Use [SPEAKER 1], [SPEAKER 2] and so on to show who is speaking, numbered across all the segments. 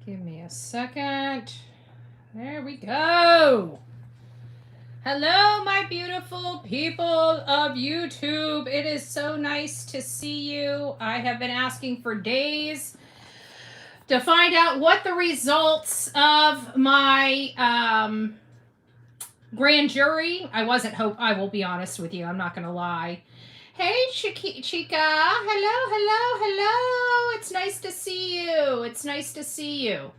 [SPEAKER 1] Give me a second. There we go. Hello, my beautiful people of YouTube. It is so nice to see you. I have been asking for days to find out what the results of my grand jury. I will be honest with you. I'm not going to lie. Hey, Chica. Hello. It's nice to see you.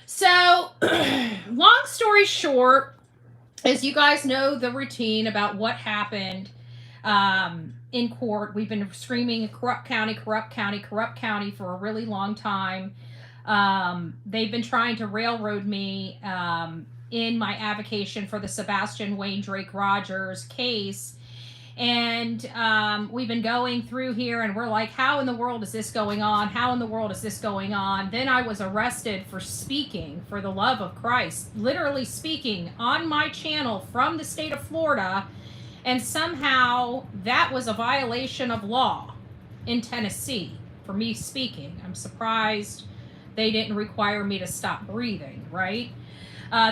[SPEAKER 1] So, long story short, as you guys know the routine about what happened in court. We've been screaming corrupt county for a really long time. They've been trying to railroad me in my avocation for the Sebastian Rogers case. And we've been going through here and we're like, how in the world is this going on? Then I was arrested for speaking, for the love of Christ, literally speaking on my channel from the state of Florida. And somehow that was a violation of law in Tennessee for me speaking. I'm surprised they didn't require me to stop breathing, right?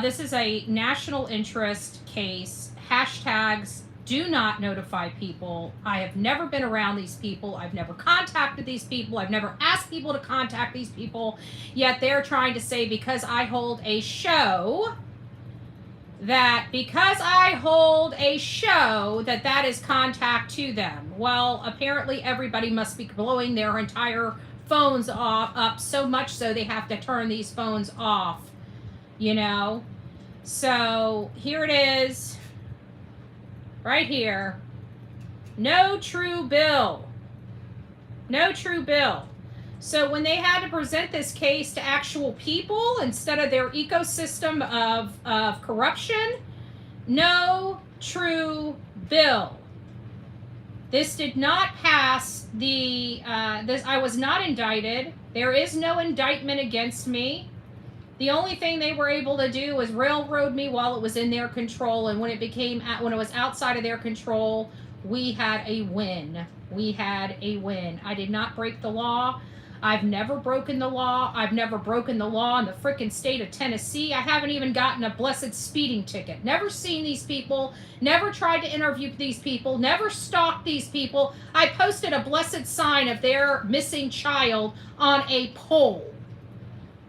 [SPEAKER 1] This is a national interest case. Hashtags do not notify people. I have never been around these people. I've never contacted these people. I've never asked people to contact these people. Yet they're trying to say because I hold a show, that is contact to them. Well, apparently everybody must be blowing their entire phones up so much so they have to turn these phones off, you know? So here it is. Right here. No true bill. So when they had to present this case to actual people instead of their ecosystem of corruption, no true bill. This did not pass I was not indicted. There is no indictment against me. The only thing they were able to do was railroad me while it was in their control, and when it was outside of their control, we had a win. I did not break the law. I've never broken the law. I've never broken the law in the frickin' state of Tennessee. I haven't even gotten a blessed speeding ticket. Never seen these people. Never tried to interview these people. Never stalked these people. I posted a blessed sign of their missing child on a pole.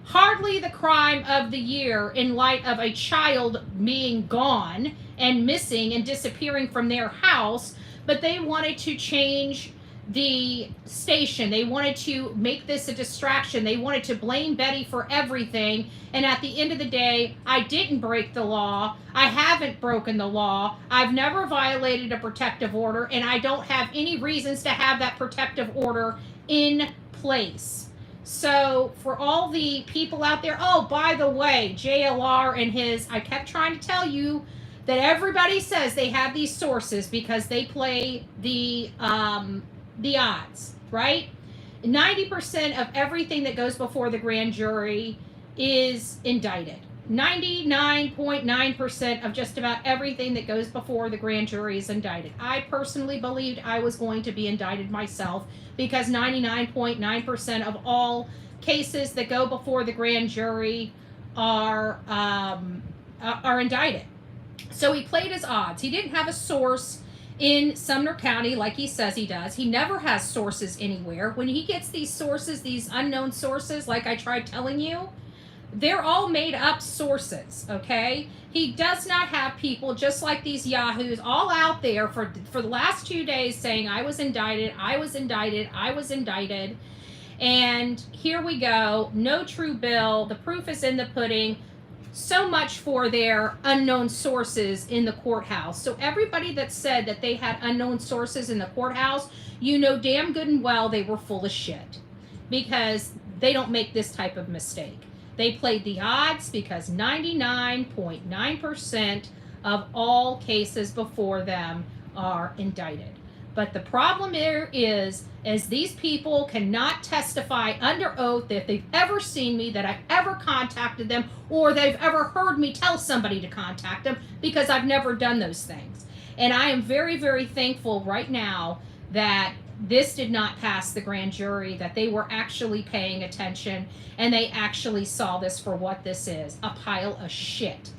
[SPEAKER 1] Hardly the crime of the year in light of a child being gone and missing and disappearing from their house, but they wanted to change the station. They wanted to make this a distraction. They wanted to blame Betty for everything. And at the end of the day, I didn't break the law. I haven't broken the law. I've never violated a protective order, and I don't have any reasons to have that protective order in place. So for all the people out there, oh, by the way, JLR and I kept trying to tell you that everybody says they have these sources because they play the odds, right? 90% of everything that goes before the grand jury is indicted. 99.9% of just about everything that goes before the grand jury is indicted. I personally believed I was going to be indicted myself because 99.9% of all cases that go before the grand jury are indicted. So he played his odds. He didn't have a source in Sumner County like he says he does. He never has sources anywhere. When he gets these sources, these unknown sources, like I tried telling you, they're all made up sources, okay? He does not have people just like these yahoos all out there for the last 2 days saying I was indicted. And here we go. No true bill. The proof is in the pudding. So much for their unknown sources in the courthouse. So everybody that said that they had unknown sources in the courthouse, you know damn good and well they were full of shit because they don't make this type of mistake. They played the odds because 99.9% of all cases before them are indicted. But the problem here is these people cannot testify under oath that they've ever seen me, that I've ever contacted them, or they've ever heard me tell somebody to contact them because I've never done those things. And I am very, very thankful right now that this did not pass the grand jury, that they were actually paying attention and they actually saw this for what this is, a pile of shit.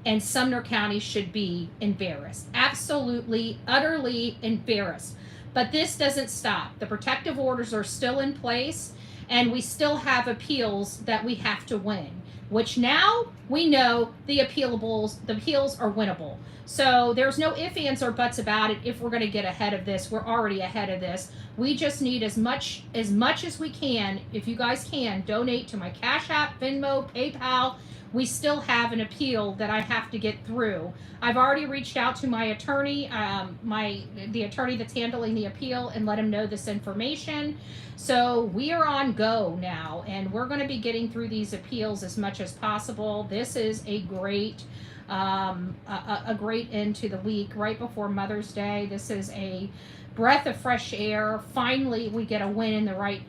[SPEAKER 1] And Sumner County should be embarrassed. Absolutely, utterly embarrassed. But this doesn't stop. The protective orders are still in place, and we still have appeals that we have to win, which now we know the appeals are winnable. So there's no ifs, ands, or buts about it. If we're going to get ahead of this, we're already ahead of this. We just need as much as we can. If you guys can, donate to my Cash App, Venmo, PayPal. We still have an appeal that I have to get through. I've already reached out to my attorney, the attorney that's handling the appeal, and let him know this information. So we are on go now, and we're going to be getting through these appeals as much as possible. This is a great great end to the week right before Mother's Day. This is a breath of fresh air. Finally, we get a win in the right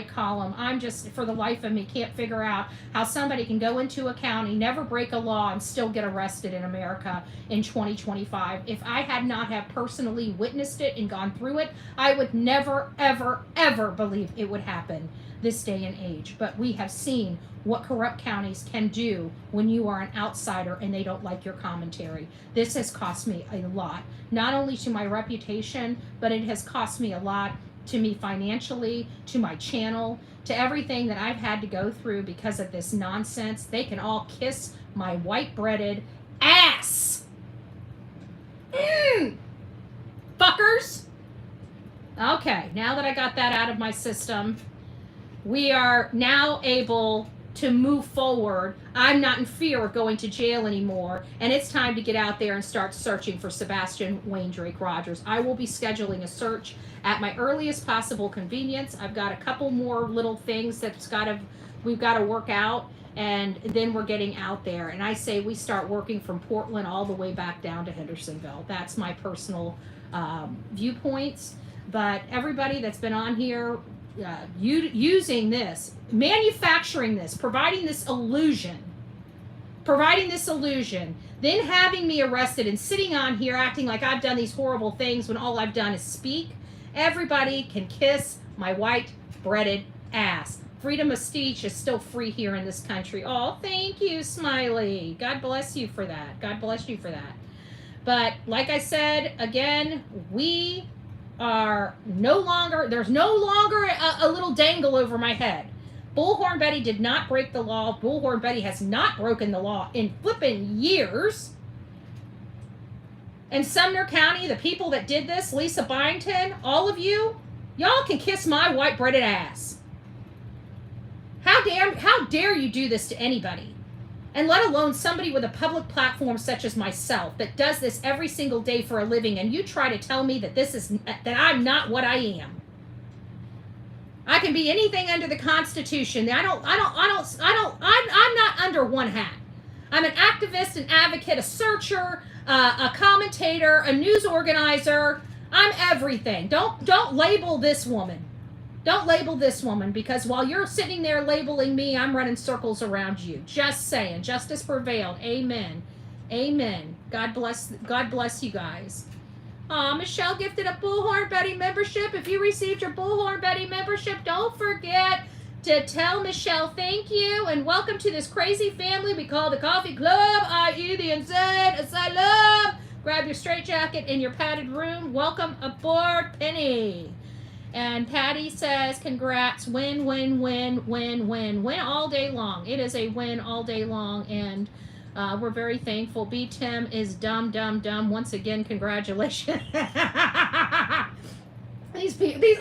[SPEAKER 1] column. I'm just, for the life of me, can't figure out how somebody can go into a county, never break a law, and still get arrested in America in 2025. If I had not have personally witnessed it and gone through it, I would never, ever, ever believe it would happen this day and age. But we have seen what corrupt counties can do when you are an outsider and they don't like your commentary. This has cost me a lot, not only to my reputation, but it has cost me a lot to me financially, to my channel, to everything that I've had to go through because of this nonsense. They can all kiss my white-breaded ass. Fuckers. Okay, now that I got that out of my system, we are now able to move forward. I'm not in fear of going to jail anymore, and it's time to get out there and start searching for Sebastian Wayne Drake Rogers. I will be scheduling a search at my earliest possible convenience. I've got a couple more little things we've got to work out, and then we're getting out there. And I say we start working from Portland all the way back down to Hendersonville. That's my personal viewpoints. But everybody that's been on here, using this, manufacturing this, providing this illusion, then having me arrested and sitting on here acting like I've done these horrible things when all I've done is speak. Everybody can kiss my white-breaded ass. Freedom of speech is still free here in this country. Oh, thank you, Smiley. God bless you for that. God bless you for that. But like I said, again, we are there's no longer a little dangle over my head. Bullhorn Betty did not break the law. Bullhorn Betty has not broken the law in flipping years. And Sumner County, the people that did this, Lisa Byington, all of you, y'all can kiss my white-breaded ass. How dare you do this to anybody? And let alone somebody with a public platform such as myself that does this every single day for a living, and you try to tell me that I'm not what I am. I can be anything under the Constitution. I'm not under one hat. I'm an activist, an advocate, a searcher, a commentator, a news organizer. I'm everything. Don't label this woman. Don't label this woman, because while you're sitting there labeling me, I'm running circles around you. Just saying. Justice prevailed. Amen. Amen. God bless you guys. Michelle gifted a Bullhorn Betty membership. If you received your Bullhorn Betty membership, don't forget to tell Michelle thank you and welcome to this crazy family we call the Coffee Club, i.e. the Insane Asylum. Grab your straitjacket in your padded room. Welcome aboard, Penny. And Patty says, congrats, win, win, win, win, win, win all day long. It is a win all day long, and we're very thankful. B. Tim is dumb, dumb, dumb. Once again, congratulations.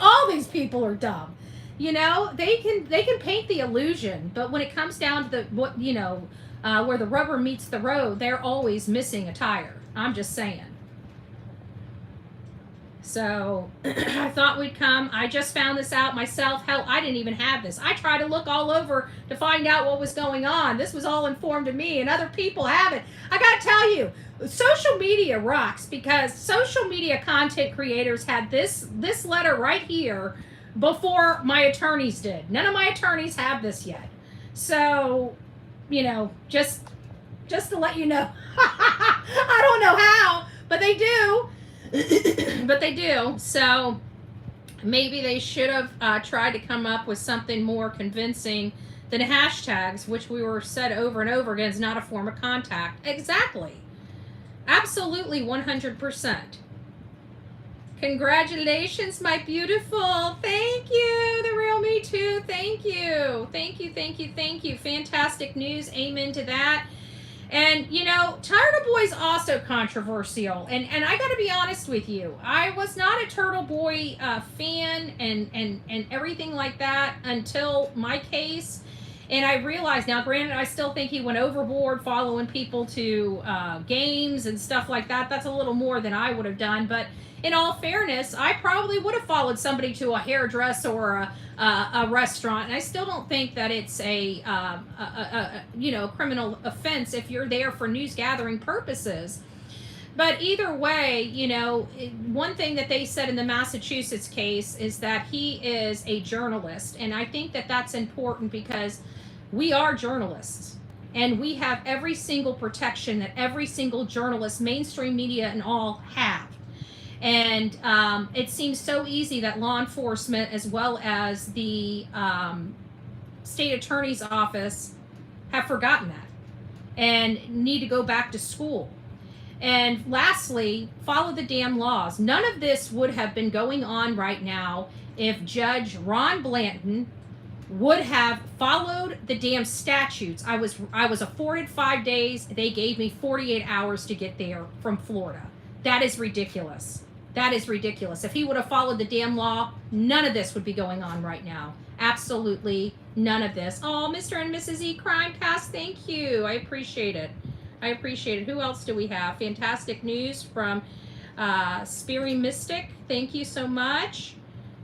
[SPEAKER 1] All these people are dumb. You know, they can paint the illusion, but when it comes down to where the rubber meets the road, they're always missing a tire. I'm just saying. So I thought we'd come. I just found this out myself. Hell, I didn't even have this. I tried to look all over to find out what was going on. This was all informed to me, and other people have it. I got to tell you, social media rocks, because social media content creators had this letter right here before my attorneys did. None of my attorneys have this yet. So, just to let you know. I don't know how, but they do. But they do. So Maybe they should have tried to come up with something more convincing than hashtags, which we were said over and over again is not a form of contact. Exactly. Absolutely 100%. Congratulations, my beautiful. Thank you. The real me too. Thank you. Thank you, thank you, thank you. Fantastic news. Amen to that. And, you know, Turtle Boy's also controversial. And I got to be honest with you. I was not a Turtle Boy fan and everything like that until my case. And I realized now, granted, I still think he went overboard following people to games and stuff like that. That's a little more than I would have done. But in all fairness, I probably would have followed somebody to a hairdresser or a restaurant. And I still don't think that it's a criminal offense if you're there for news gathering purposes. But either way, you know, one thing that they said in the Massachusetts case is that he is a journalist. And I think that that's important because we are journalists. And we have every single protection that every single journalist, mainstream media and all, have. And it seems so easy that law enforcement as well as the state attorney's office have forgotten that and need to go back to school. And lastly, follow the damn laws. None of this would have been going on right now if Judge Ron Blanton would have followed the damn statutes. I was afforded 5 days. They gave me 48 hours to get there from Florida. That is ridiculous. That is ridiculous. If he would have followed the damn law, none of this would be going on right now. Absolutely none of this. Oh, Mr. and Mrs. E. Crimecast, thank you. I appreciate it. I appreciate it. Who else do we have? Fantastic news from Speary Mystic. Thank you so much.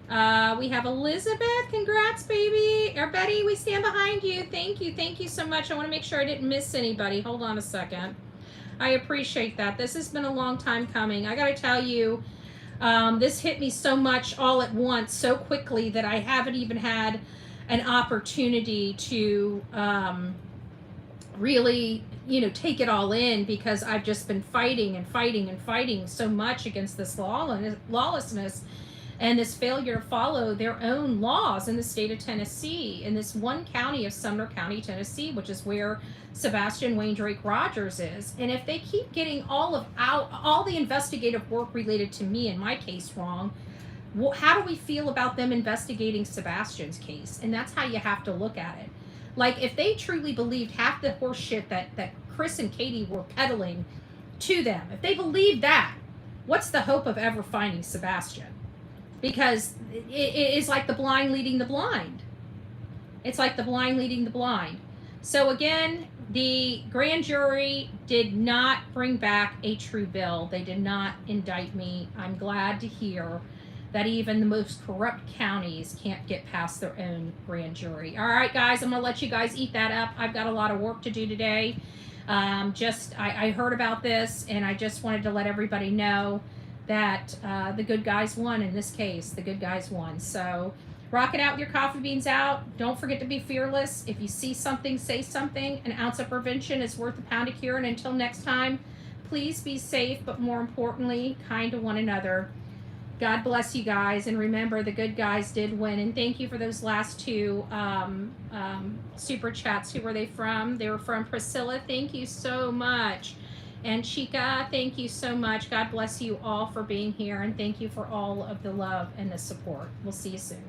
[SPEAKER 1] We have Elizabeth. Congrats, baby. Or Betty, we stand behind you. Thank you. Thank you so much. I want to make sure I didn't miss anybody. Hold on a second. I appreciate that. This has been a long time coming. I got to tell you, this hit me so much all at once, so quickly, that I haven't even had an opportunity to really, you know, take it all in, because I've just been fighting and fighting and fighting so much against this lawlessness and this failure to follow their own laws in the state of Tennessee, in this one county of Sumner County, Tennessee, which is where Sebastian Rogers is. And if they keep getting all the investigative work related to me in my case wrong, how do we feel about them investigating Sebastian's case? And that's how you have to look at it. Like, if they truly believed half the horse shit that Chris and Katie were peddling to them, if they believed that, what's the hope of ever finding Sebastian? Because it is like the blind leading the blind. It's like the blind leading the blind. So again, the grand jury did not bring back a true bill. They did not indict me. I'm glad to hear that even the most corrupt counties can't get past their own grand jury. All right, guys, I'm going to let you guys eat that up. I've got a lot of work to do today. I heard about this, and I just wanted to let everybody know that the good guys won in this case. The good guys won. So rock it out with your coffee beans out. Don't forget to be fearless. If you see something, say something. An ounce of prevention is worth a pound of cure. And until next time, please be safe, but more importantly, kind to one another. God bless you guys. And remember, the good guys did win. And thank you for those last two super chats. Who were they from? They were from Priscilla. Thank you so much. And Chica, thank you so much. God bless you all for being here. And thank you for all of the love and the support. We'll see you soon.